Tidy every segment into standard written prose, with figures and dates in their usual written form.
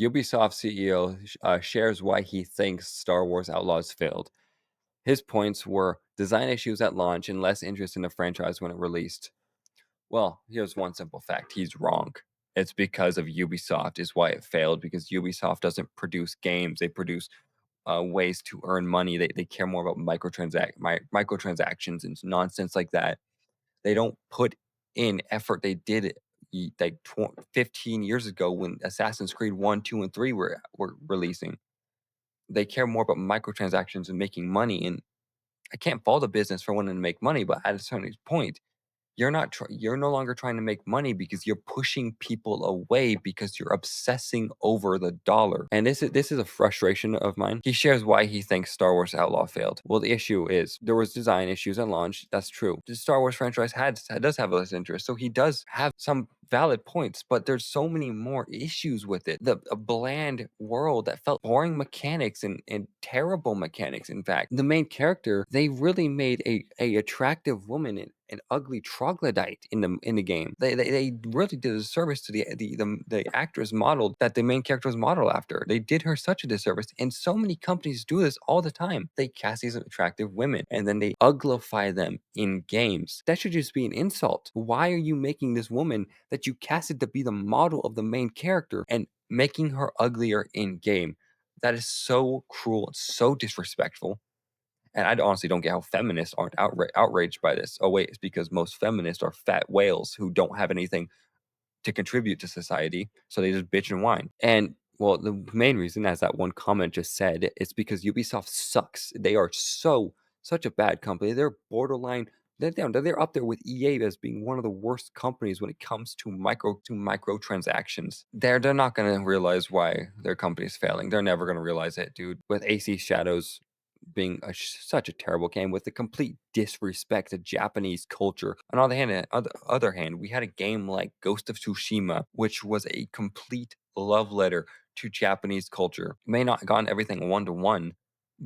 Ubisoft CEO shares why he thinks Star Wars Outlaws failed. His points were design issues at launch and less interest in the franchise when it released. Well, here's one simple fact. He's wrong. It's because of Ubisoft is why it failed, because Ubisoft doesn't produce games. They produce ways to earn money. They care more about microtransactions and nonsense like that. They don't put in effort. They did it like 15 years ago when Assassin's Creed 1, 2, and 3 were releasing. They care more about microtransactions and making money. And I can't fault a business for wanting to make money, but at a certain point, you're no longer trying to make money because you're pushing people away because you're obsessing over the dollar. And this is a frustration of mine. He shares why he thinks Star Wars Outlaw failed. Well, the issue is there was design issues at launch. That's true. The Star Wars franchise does have less interest, so he does have some valid points, but there's so many more issues with it. A bland world that felt boring mechanics and terrible mechanics. In fact, the main character, they really made a attractive woman an ugly troglodyte in the game. They really did a service to the actress model that the main character was modeled after. They did her such a disservice, and so many companies do this all the time. They cast these attractive women and then they uglify them in games. That should just be an insult. Why are you making this woman that you casted to be the model of the main character and making her uglier in game? That is so cruel, so disrespectful. And I honestly don't get how feminists aren't outraged by this. Oh, wait, it's because most feminists are fat whales who don't have anything to contribute to society. So they just bitch and whine. And well, the main reason, as that one comment just said, is because Ubisoft sucks. They are such a bad company. They're borderline. They're up there with EA as being one of the worst companies when it comes to microtransactions. They're not gonna realize why their company's failing. They're never gonna realize it, dude. With AC Shadows being such a terrible game with a complete disrespect to Japanese culture. On the other hand, we had a game like Ghost of Tsushima, which was a complete love letter to Japanese culture. It may not have gotten everything 1-to-1,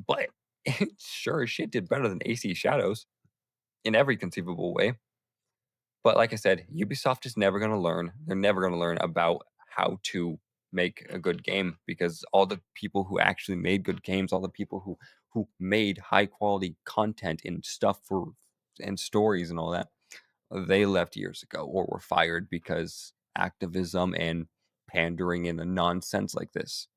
but it sure as shit did better than AC Shadows in every conceivable way. But like I said, Ubisoft is never going to learn. They're never going to learn about how to make a good game because all the people who actually made good games, all the people who made high quality content and stuff for and stories and all that, they left years ago or were fired because activism and pandering and the nonsense like this.